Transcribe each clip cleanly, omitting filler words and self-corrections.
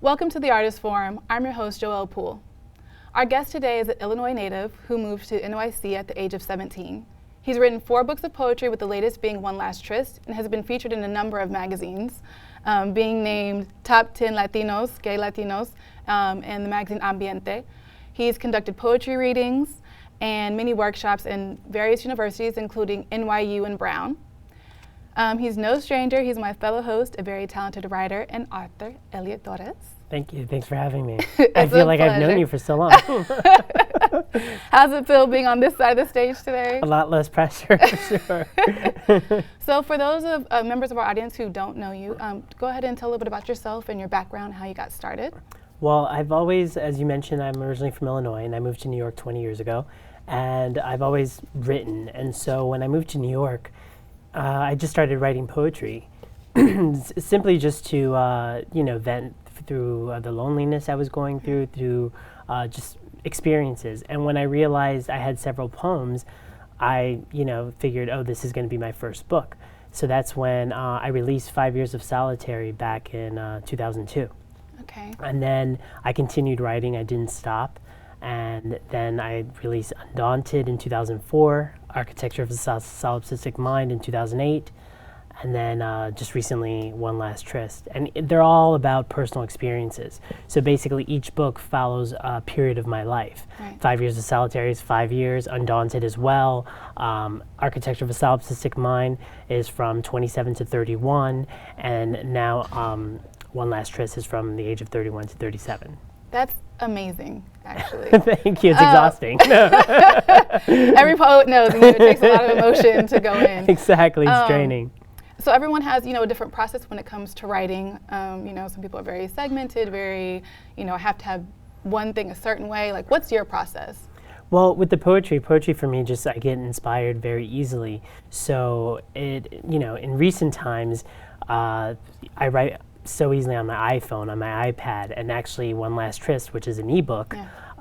Welcome to the Artist Forum. I'm your host, Joelle Poole. Our guest today is an Illinois native who moved to NYC at the age of 17. He's written 4 books of poetry, with the latest being Last Tryst, and has been featured in a number of magazines, being named Top 10 Latinos, Gay Latinos, in the magazine Ambiente. He's conducted poetry readings and many workshops in various universities, including NYU and Brown. He's no stranger. He's my fellow host, a very talented writer and author, Elliot Torres. Thank you. Thanks for having me. I feel like I've known you for so long. How's it feel being on this side of the stage today? A lot less pressure, for sure. So for those of members of our audience who don't know you, go ahead and tell a little bit about yourself and your background, how you got started. Well, I've always, as you mentioned, I'm originally from Illinois, and I moved to New York 20 years ago. And I've always written. And so when I moved to New York, I just started writing poetry, simply just to, vent through the loneliness I was going through just experiences. And when I realized I had several poems, I, figured, oh, this is going to be my first book. So that's when I released 5 Years of Solitary back in 2002. Okay. And then I continued writing. I didn't stop. And then I released Undaunted in 2004, Architecture of a Solipsistic Mind in 2008, and then just recently Last Tryst. And they're all about personal experiences. So basically each book follows a period of my life. Right. 5 Years of Solitary is 5 years, Undaunted as well. Architecture of a Solipsistic Mind is from 27 to 31, and now Last Tryst is from the age of 31 to 37. That's amazing, actually. Thank you. It's exhausting. Every poet knows it takes a lot of emotion to go in. Exactly. It's draining. So everyone has, a different process when it comes to writing. Some people are very segmented, very, have to have one thing a certain way. Like, what's your process? Well, with the poetry for me, just I get inspired very easily. So in recent times, I write so easily on my iPhone, on my iPad, and actually Last Tryst, which is an ebook,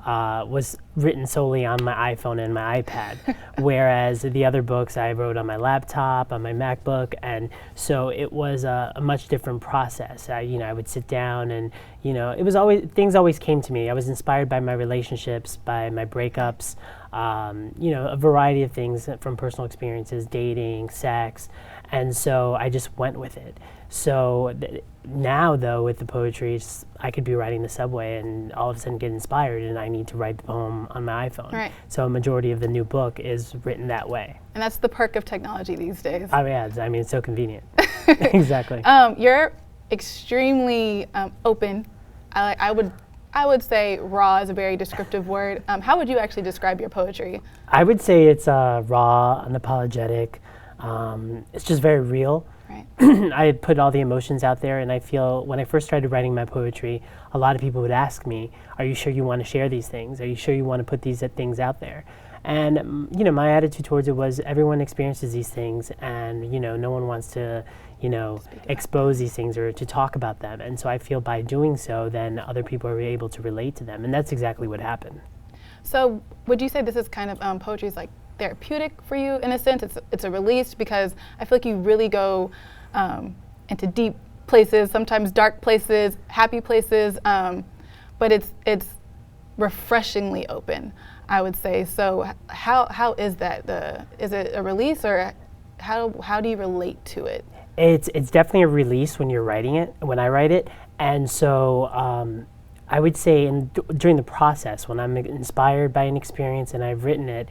was written solely on my iPhone and my iPad, whereas the other books I wrote on my laptop, on my MacBook, and so it was a much different process. I would sit down and, it was things always came to me. I was inspired by my relationships, by my breakups, a variety of things from personal experiences, dating, sex, and so I just went with it. So now, though, with the poetry, I could be riding the subway and all of a sudden get inspired, and I need to write the poem on my iPhone. Right. So a majority of the new book is written that way. And that's the perk of technology these days. Oh, yeah. It's so convenient. Exactly. You're extremely open. I would say raw is a very descriptive word. How would you actually describe your poetry? I would say it's raw, unapologetic. It's just very real. Right. I put all the emotions out there, and I feel when I first started writing my poetry, a lot of people would ask me, are you sure you want to share these things? Are you sure you want to put these things out there? And, my attitude towards it was everyone experiences these things, and, no one wants to, expose these things or to talk about them. And so I feel by doing so, then other people are able to relate to them, and that's exactly what happened. So would you say this is kind of poetry is like therapeutic for you in a sense? It's a release, because I feel like you really go into deep places, sometimes dark places, happy places, but it's refreshingly open, I would say. So how is that? Is it a release, or how do you relate to it? It's definitely a release when you're writing it, when I write it, and so I would say during the process, when I'm inspired by an experience and I've written it,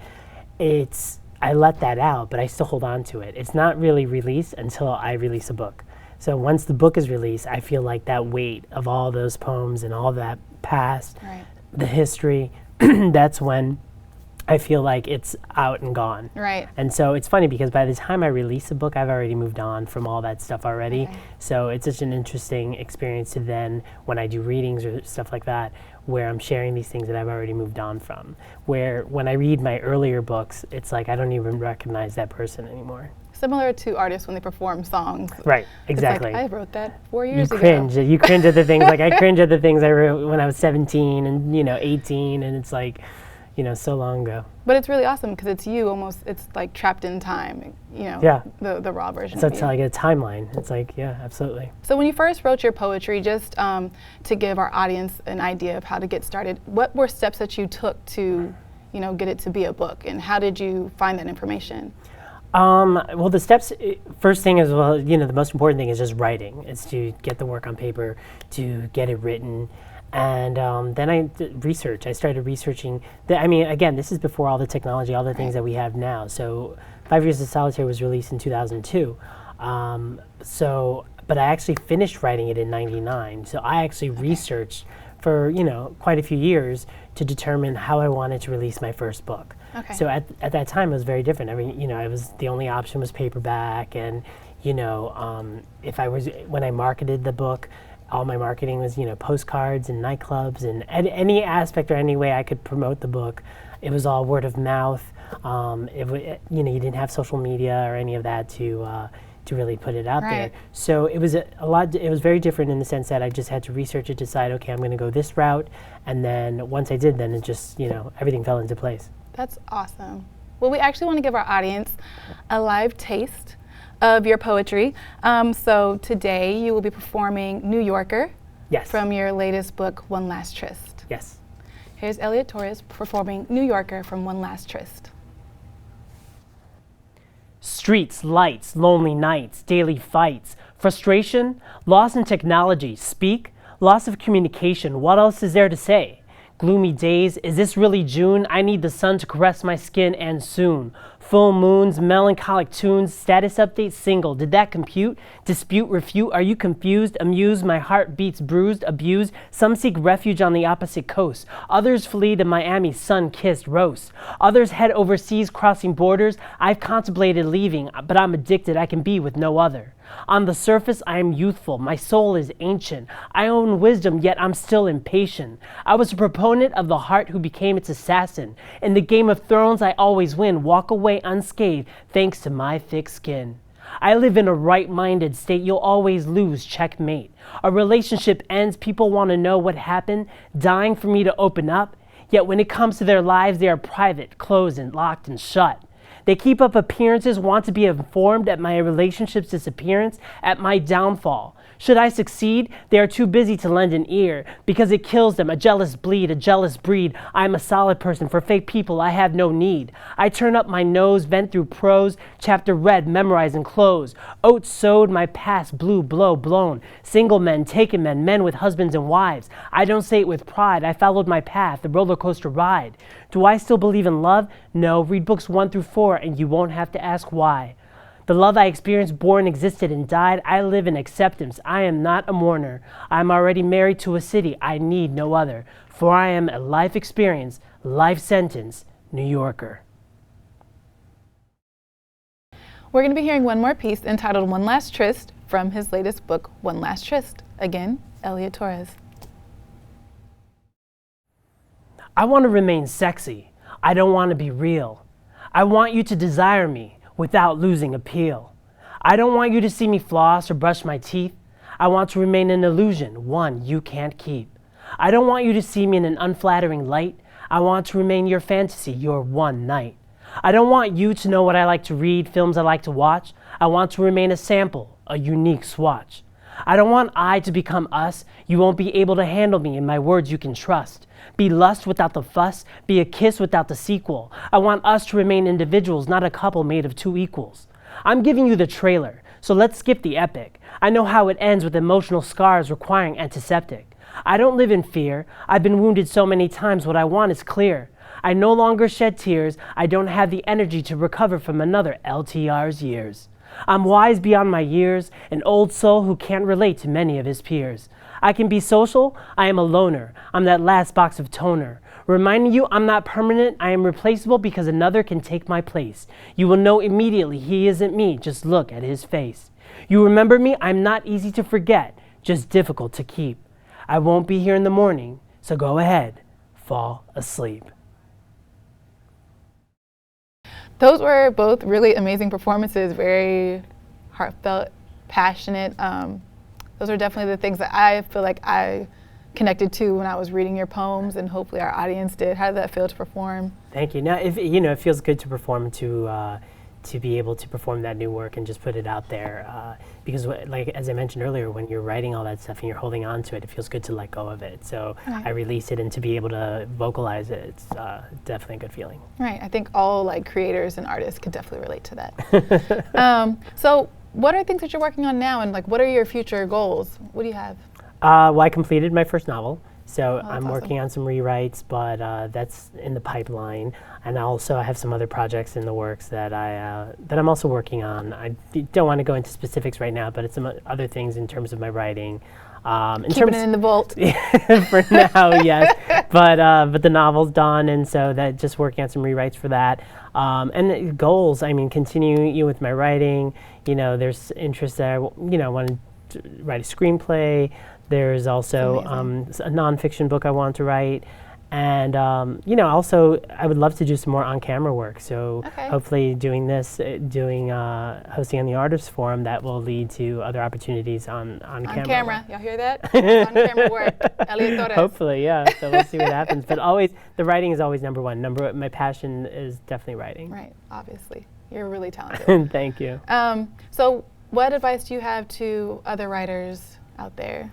I let that out, but I still hold on to it. It's not really released until I release a book. So once the book is released, I feel like that weight of all those poems and all that past, right, the history, that's when I feel like it's out and gone. Right. And so it's funny because by the time I release a book, I've already moved on from all that stuff already. Okay. So it's such an interesting experience to then, when I do readings or stuff like that, where I'm sharing these things that I've already moved on from. Where when I read my earlier books, it's like I don't even recognize that person anymore. Similar to artists when they perform songs. Right, exactly. It's like, I wrote that 4 years ago. You cringe at the things, like I cringe at the things I wrote when I was 17 and 18, and it's like, so long ago. But it's really awesome because it's you almost, it's like trapped in time, Yeah. the raw version So of it's you. like a timeline. It's like, yeah, absolutely. So when you first wrote your poetry, just to give our audience an idea of how to get started, what were steps that you took to, get it to be a book, and how did you find that information? Well, the steps, first thing is, the most important thing is just writing. It's to get the work on paper, to get it written. And then I did research. I started researching. Again, this is before all the technology, all the things that we have now. So 5 Years of Solitaire was released in 2002. But I actually finished writing it in '99. So I actually researched for, quite a few years to determine how I wanted to release my first book. Okay. So at that time, it was very different. It was the only option was paperback, and when I marketed the book, all my marketing was postcards and nightclubs and any aspect or any way I could promote the book. It was all word of mouth. You didn't have social media or any of that to really put it out there. So it was it was very different in the sense that I just had to research it, decide, okay, I'm going to go this route, and then once I did, then it just everything fell into place. That's awesome. Well, we actually want to give our audience a live taste of your poetry. So today you will be performing New Yorker. Yes. From your latest book, One Last Tryst. Yes. Here's Elliot Torres performing New Yorker from One Last Tryst. Streets, lights, lonely nights, daily fights, frustration, loss in technology, speak, loss of communication, what else is there to say? Gloomy days, is this really June? I need the sun to caress my skin, and soon. Full moons, melancholic tunes, status update single. Did that compute? Dispute, refute, are you confused? Amused, my heart beats bruised, abused. Some seek refuge on the opposite coast. Others flee to Miami's sun-kissed roast. Others head overseas, crossing borders. I've contemplated leaving, but I'm addicted, I can be with no other. On the surface, I am youthful. My soul is ancient. I own wisdom, yet I'm still impatient. I was a proponent of the heart who became its assassin. In the Game of Thrones, I always win. Walk away unscathed, thanks to my thick skin. I live in a right-minded state. You'll always lose. Checkmate. A relationship ends. People want to know what happened, dying for me to open up. Yet when it comes to their lives, they are private, closed, and locked and shut. They keep up appearances, want to be informed at my relationship's disappearance, at my downfall. Should I succeed, they are too busy to lend an ear, because it kills them, a jealous bleed, a jealous breed. I am a solid person, for fake people I have no need. I turn up my nose, vent through prose, chapter read, memorize and close. Oats sowed, my past blue, blow blown. Single men, taken men, men with husbands and wives. I don't say it with pride, I followed my path, the roller coaster ride. Do I still believe in love? No, read books 1 through 4 and you won't have to ask why. The love I experienced, born, existed, and died, I live in acceptance. I am not a mourner. I am already married to a city. I need no other. For I am a life experience, life sentence, New Yorker. We're going to be hearing one more piece entitled One Last Tryst from his latest book, One Last Tryst. Again, Elliot Torres. I want to remain sexy. I don't want to be real. I want you to desire me without losing appeal. I don't want you to see me floss or brush my teeth. I want to remain an illusion, one you can't keep. I don't want you to see me in an unflattering light. I want to remain your fantasy, your one night. I don't want you to know what I like to read, films I like to watch. I want to remain a sample, a unique swatch. I don't want I to become us. You won't be able to handle me, in my words you can trust. Be lust without the fuss, be a kiss without the sequel. I want us to remain individuals, not a couple made of two equals. I'm giving you the trailer, so let's skip the epic. I know how it ends with emotional scars requiring antiseptic. I don't live in fear. I've been wounded so many times, what I want is clear. I no longer shed tears. I don't have the energy to recover from another LTR's years. I'm wise beyond my years, an old soul who can't relate to many of his peers. I can be social, I am a loner. I'm that last box of toner. Reminding you I'm not permanent, I am replaceable because another can take my place. You will know immediately he isn't me, just look at his face. You remember me, I'm not easy to forget, just difficult to keep. I won't be here in the morning, so go ahead, fall asleep. Those were both really amazing performances, very heartfelt, passionate. Those are definitely the things that I feel like I connected to when I was reading your poems, and hopefully our audience did. How did that feel to perform? Thank you. Now, it feels good to perform, to be able to perform that new work and just put it out there. Because, like as I mentioned earlier, when you're writing all that stuff and you're holding on to it, it feels good to let go of it. So I release it, and to be able to vocalize it, it's definitely a good feeling. Right. I think all like creators and artists could definitely relate to that. So what are things that you're working on now, and like what are your future goals? What do you have? Well, I completed my first novel. So I'm awesome. working on some rewrites, but that's in the pipeline. And I have some other projects in the works that I'm also working on. I don't want to go into specifics right now, but it's some other things in terms of my writing. Keeping it in the vault. For now, yes. But the novel's done, and so that just working on some rewrites for that. And goals, I mean, continue with my writing. There's interest there. I want to write a screenplay. There's also a nonfiction book I want to write. And, also I would love to do some more on-camera work. So hopefully doing hosting on the Artists Forum, that will lead to other opportunities on camera. Y'all hear that? On-camera work. Elliot Torres. Hopefully, yeah. So we'll see what happens. But always, the writing is always number one. My passion is definitely writing. Right, obviously. You're really talented. Thank you. So what advice do you have to other writers out there?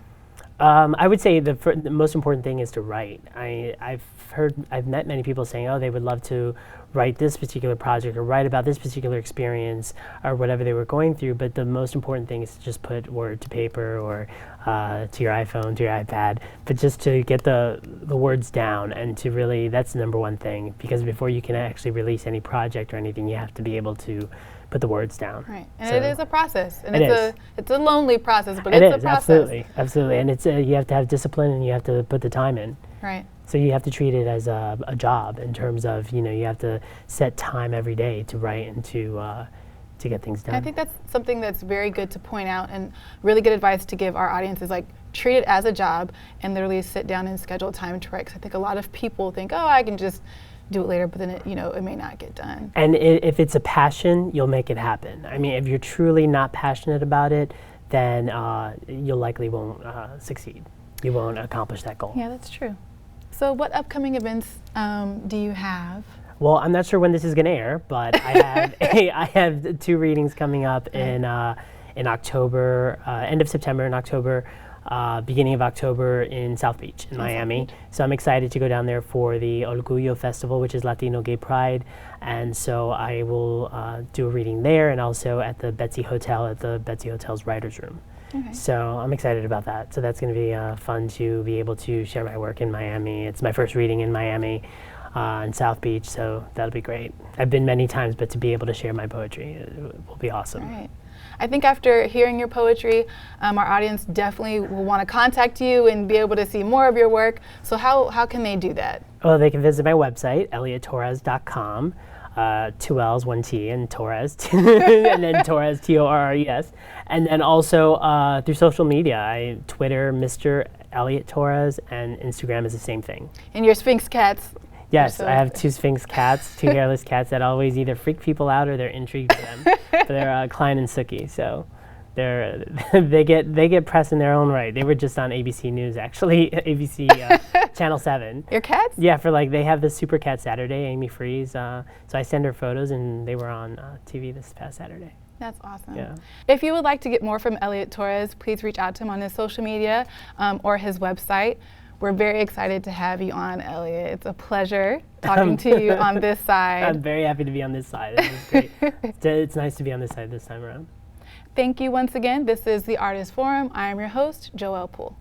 I would say the most important thing is to write. I've met many people saying, oh, they would love to write this particular project or write about this particular experience or whatever they were going through, but the most important thing is to just put word to paper or to your iPhone, to your iPad, but just to get the words down, and to really, that's the number one thing, because before you can actually release any project or anything, you have to be able to put the words down. Right, and so it is a process, and it's a lonely process, but it's a process. Absolutely, and it's you have to have discipline, and you have to put the time in. Right. So you have to treat it as a job, in terms of you have to set time every day to write and to get things done. And I think that's something that's very good to point out, and really good advice to give our audience is like treat it as a job and literally sit down and schedule time to write. 'Cause I think a lot of people think, oh, I can just do it later, but then it may not get done. And if it's a passion, you'll make it happen. I mean, if you're truly not passionate about it, then you likely won't succeed. You won't accomplish that goal. Yeah, that's true. So what upcoming events do you have? Well, I'm not sure when this is going to air, but I have 2 readings coming up in October, end of September and October. Beginning of October in South Beach in Miami. So I'm excited to go down there for the Orgullo Festival, which is Latino Gay Pride. And so I will do a reading there, and also at the Betsy Hotel, at the Betsy Hotel's Writers Room. Okay. So I'm excited about that. So that's going to be fun to be able to share my work in Miami. It's my first reading in Miami in South Beach, so that'll be great. I've been many times, but to be able to share my poetry will be awesome. Right. I think after hearing your poetry, our audience definitely will want to contact you and be able to see more of your work. So how can they do that? Well, they can visit my website, elliotorres.com. 2 L's, 1 T, and Torres, and then Torres, Torres. And then also through social media, Twitter, Mr. Elliot Torres, and Instagram is the same thing. And your Sphinx cats. Yes, I have 2 Sphinx cats, 2 hairless cats that always either freak people out or they're intrigued with them. But they're Klein and Sookie, so they get press in their own right. They were just on ABC News, actually, ABC Channel 7. Your cats? Yeah, they have the Super Cat Saturday, Amy Freeze. So I send her photos, and they were on TV this past Saturday. That's awesome. Yeah. If you would like to get more from Elliot Torres, please reach out to him on his social media or his website. We're very excited to have you on, Elliot. It's a pleasure talking to you on this side. I'm very happy to be on this side. This is great. It's nice to be on this side this time around. Thank you once again. This is The Artist Forum. I am your host, Joelle Poole.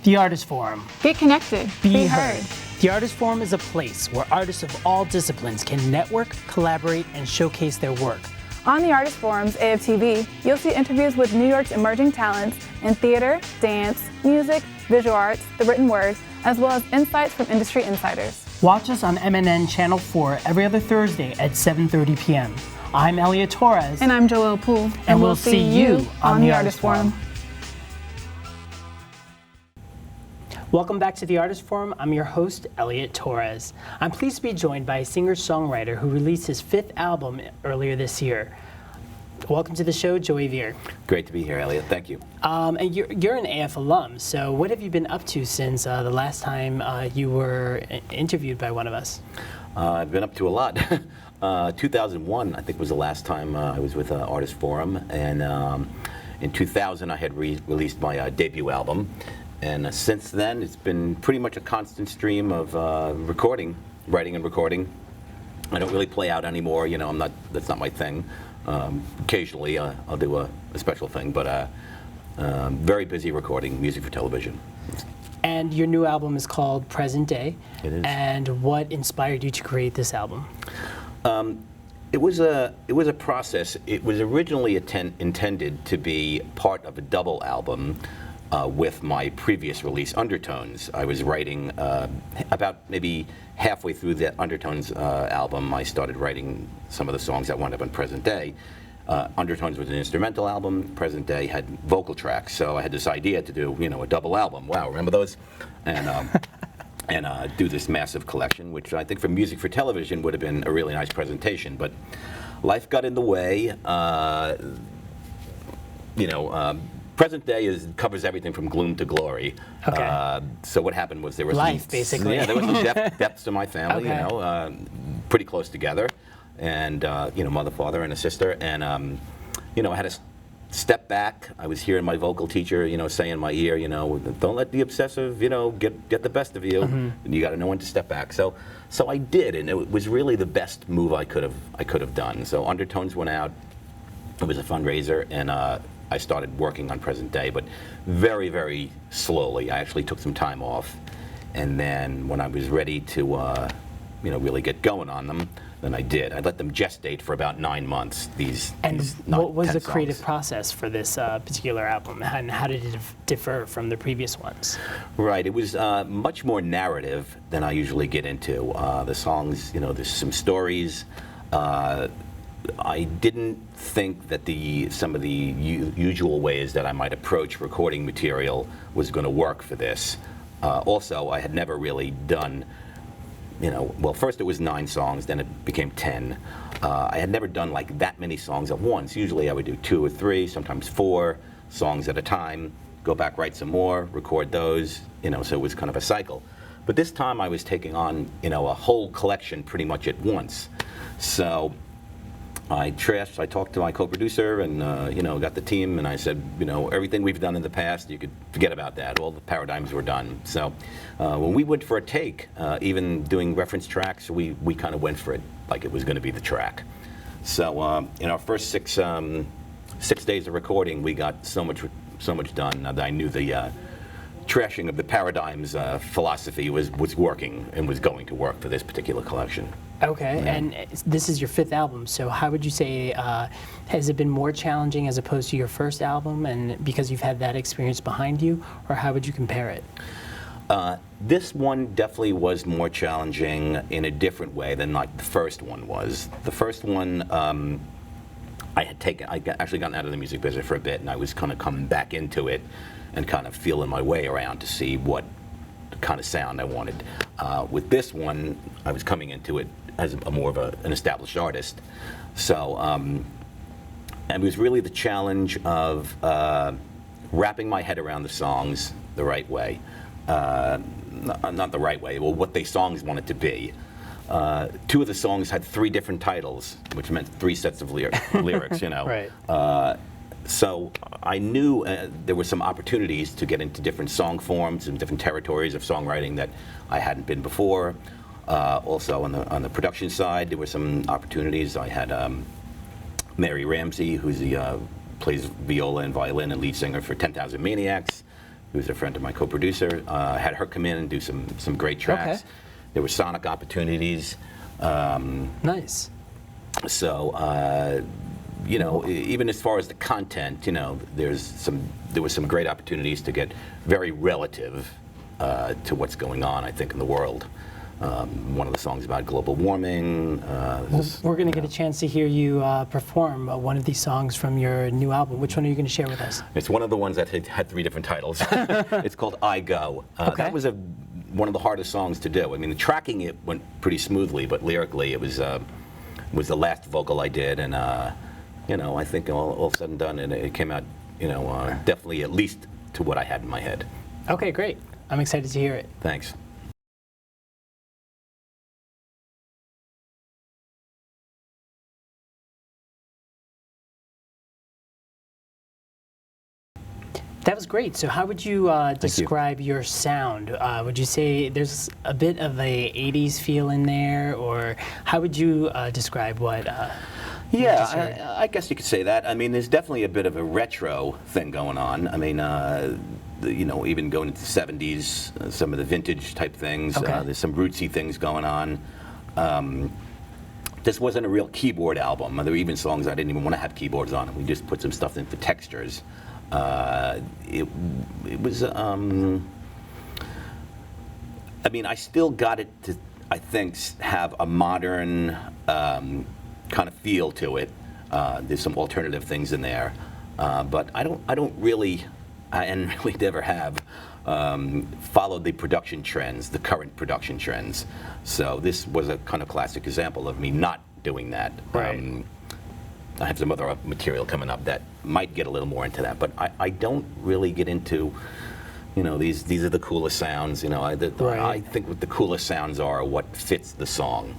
The Artist Forum. Get connected. Be heard. The Artist Forum is a place where artists of all disciplines can network, collaborate, and showcase their work. On the Artist Forum's AFTV, you'll see interviews with New York's emerging talents in theater, dance, music, visual arts, the written word, as well as insights from industry insiders. Watch us on MNN Channel 4 every other Thursday at 7:30 p.m. I'm Elliot Torres. And I'm Joelle Poole. And we'll see you on the Artist Forum. Welcome back to the Artist Forum. I'm your host, Elliot Torres. I'm pleased to be joined by a singer-songwriter who released his 5th album earlier this year. Welcome to the show, Joi Veer. Great to be here, Elliot. Thank you. And you're an AF alum, so what have you been up to since the last time you were interviewed by one of us? I've been up to a lot. 2001, I think, was the last time I was with Artist Forum, and in 2000 I had released my debut album, and since then it's been pretty much a constant stream of writing and recording. I don't really play out anymore, you know, that's not my thing. Occasionally I'll do a special thing, but very busy recording music for television. And your new album is called Present Day. It is. And what inspired you to create this album? It was a process. It was originally intended to be part of a double album with my previous release, Undertones. I was writing about maybe halfway through the Undertones album. I started writing some of the songs that wound up on Present Day. Undertones was an instrumental album. Present Day had vocal tracks, so I had this idea to do, you know, a double album. Wow, remember those? And do this massive collection, which I think for music for television would have been a really nice presentation. But life got in the way. Present Day covers everything from gloom to glory. Okay. So what happened was there was life, basically. Yeah, there was some depths to my family. Okay. You know, pretty close together, and you know, mother, father, and a sister, and you know, I had to step back. I was hearing my vocal teacher, you know, say in my ear, you know, don't let the obsessive, you know, get the best of you. And you got to know when to step back. So I did, and it was really the best move I could have done. So Undertones went out. It was a fundraiser, and I started working on Present Day, but very, very slowly. I actually took some time off, and then when I was ready to, you know, really get going on them, then I did. I let them gestate for about 9 months. What was the creative songs. process for this particular album, and how did it differ from the previous ones? Right, it was much more narrative than I usually get into. The songs, you know, there's some stories. I didn't think that some of the usual ways that I might approach recording material was going to work for this. Also, I had never really done, you know, well, first it was 9 songs, then it became 10. I had never done like that many songs at once. Usually I would do 2 or 3, sometimes 4 songs at a time, go back, write some more, record those, you know, so it was kind of a cycle. But this time I was taking on, you know, a whole collection pretty much at once. So I talked to my co-producer and, you know, got the team, and I said, you know, everything we've done in the past, you could forget about that. All the paradigms were done. So when we went for a take, even doing reference tracks, we kind of went for it like it was going to be the track. So in our first 6 days of recording, we got so much done that I knew the trashing of the paradigms philosophy was working and was going to work for this particular collection. Okay, Yeah. and this is your 5th album, so how would you say, has it been more challenging as opposed to your first album, and because you've had that experience behind you, or how would you compare it? This one definitely was more challenging in a different way than like the first one was. The first one, I actually gotten out of the music business for a bit, and I was kind of coming back into it and kind of feeling my way around to see what kind of sound I wanted. With this one, I was coming into it as more of an established artist. So and it was really the challenge of wrapping my head around the songs the right way. Not the right way, well, what the songs wanted to be. 2 of the songs had 3 different titles, which meant 3 sets of lyrics, you know. Right. So I knew there were some opportunities to get into different song forms and different territories of songwriting that I hadn't been before. Also on the production side, there were some opportunities. I had Mary Ramsey, who's plays viola and violin and lead singer for 10,000 Maniacs, who's a friend of my co-producer. I had her come in and do some great tracks. Okay. There were sonic opportunities. Nice. So, you know, even as far as the content, you know, there was some great opportunities to get very relative to what's going on, I think, in the world. One of the songs about global warming. We're going to get a chance to hear you perform one of these songs from your new album. Which one are you going to share with us? It's one of the ones that had 3 different titles. It's called I Go. Okay. That was one of the hardest songs to do. I mean, the tracking it went pretty smoothly, but lyrically it was the last vocal I did, and I think all said and done, and it came out, definitely at least to what I had in my head. Okay, great. I'm excited to hear it. Thanks. That was great. So how would you describe your sound? Would you say there's a bit of a 80s feel in there, or how would you describe what Yeah, I guess you could say that. I mean, there's definitely a bit of a retro thing going on. I mean, even going into the 70s, some of the vintage type things. Okay. There's some rootsy things going on. This wasn't a real keyboard album. There were even songs I didn't even want to have keyboards on. We just put some stuff in for textures. It was, I mean, I still got it to, I think, have a modern kind of feel to it. There's some alternative things in there, but I don't really, and really never have, followed the production trends, the current production trends. So this was a kind of classic example of me not doing that. Right. I have some other material coming up that might get a little more into that, but I don't really get into, these are the coolest sounds. I think what the coolest sounds are what fits the song,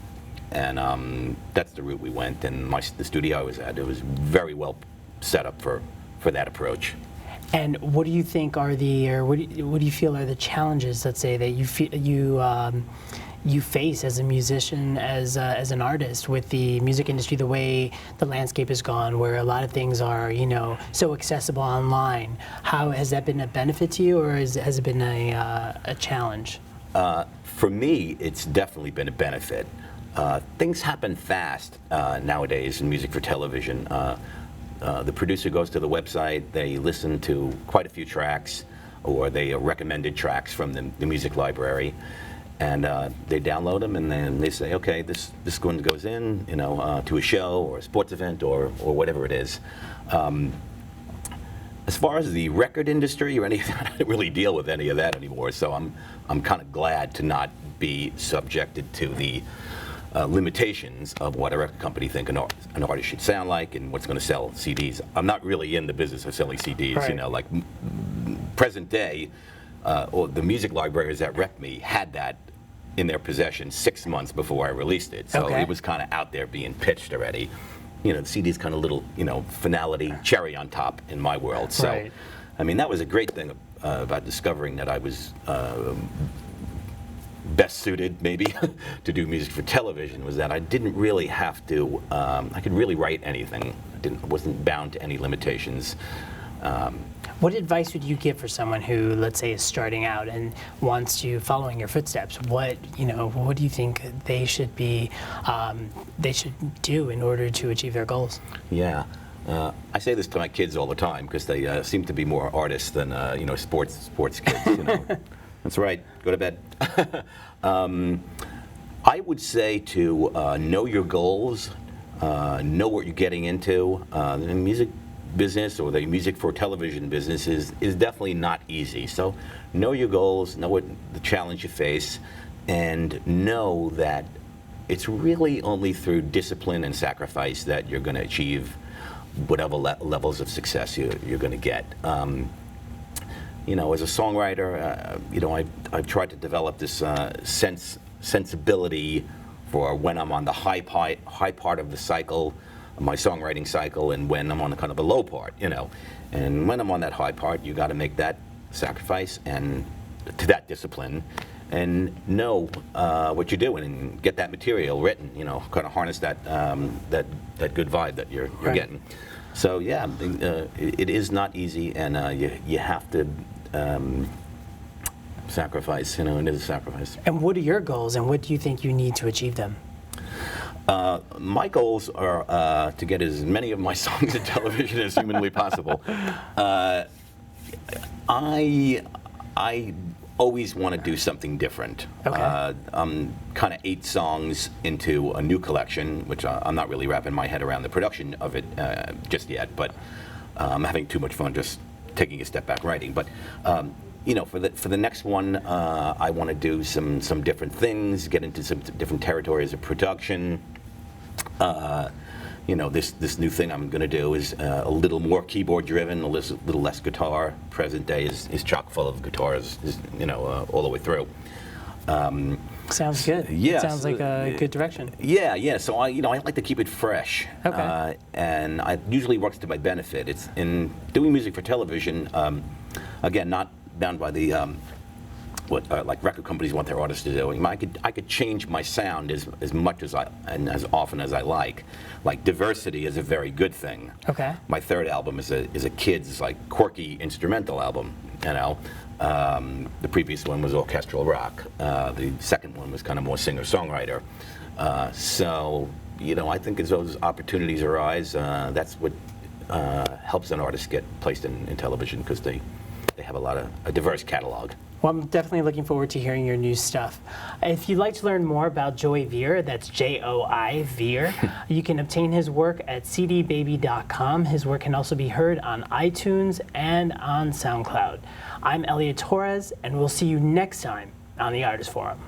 and that's the route we went. And the studio I was at, it was very well set up for that approach. And what do you think are what do you feel are the challenges, let's say, that you face as a musician, as an artist, with the music industry, the way the landscape has gone, where a lot of things are, so accessible online? How has that been a benefit to you, or has it been a challenge? For me, it's definitely been a benefit. Things happen fast nowadays in music for television. The producer goes to the website, they listen to quite a few tracks, or they recommended tracks from the music library, and they download them, and then they say, okay, this one goes in, to a show or a sports event or whatever it is. As far as the record industry or any of that, I don't really deal with any of that anymore. So I'm kind of glad to not be subjected to the limitations of what a record company think an artist should sound like and what's going to sell CDs. I'm not really in the business of selling CDs. Right. Like present day, or the music libraries that rep me had that in their possession 6 months before I released it. So Okay. it was kind of out there being pitched already. The CD's kind of little, finality, cherry on top in my world. So, Right. I mean, that was a great thing about discovering that I was best suited, maybe, to do music for television, was that I didn't really have to, I could really write anything. I wasn't bound to any limitations. What advice would you give for someone who, let's say, is starting out and wants to follow in your footsteps? What do you think they should do in order to achieve their goals? Yeah. I say this to my kids all the time because they seem to be more artists than sports kids. That's right. Go to bed. I would say to know your goals, know what you're getting into. The music business, or the music for television business, is definitely not easy. So know your goals, know what the challenge you face, and know that it's really only through discipline and sacrifice that you're going to achieve whatever levels of success you're going to get. As a songwriter, I've tried to develop this sensibility for when I'm on the high part of the cycle, my songwriting cycle, and when I'm on a kind of a low part, And when I'm on that high part, you got to make that sacrifice and to that discipline, and know what you're doing and get that material written. Kind of harness that that good vibe that you're Right. getting. So yeah, it is not easy, and you have to sacrifice. It is a sacrifice. And what are your goals, and what do you think you need to achieve them? My goals are to get as many of my songs in television as humanly possible. I always want to do something different. Okay. I'm kind of 8 songs into a new collection, which I'm not really wrapping my head around the production of it just yet, but I'm having too much fun just taking a step back writing. But for the next one, I want to do some different things, get into some different territories of production. you know, this new thing I'm going to do is a little more keyboard driven, a little less guitar. Present day is chock full of guitars, you know, all the way through. Sounds good. Yeah, Sounds like a good direction. Yeah. So I like to keep it fresh. Okay. And it usually works to my benefit. It's in doing music for television. Again, not bound by the what like record companies want their artists to do. I could change my sound as much as and as often as I like. Like diversity is a very good thing. Okay. My third album is a kid's like quirky instrumental album. You know, the previous one was orchestral rock. The second one was kind of more singer-songwriter. So you know, I think as those opportunities arise, that's what helps an artist get placed in television, because they have a diverse catalog. Well, I'm definitely looking forward to hearing your new stuff. If you'd like to learn more about Joi Veer, that's Joi Veer, you can obtain his work at cdbaby.com. His work can also be heard on iTunes and on SoundCloud. I'm Elliot Torres, and we'll see you next time on the Artist Forum.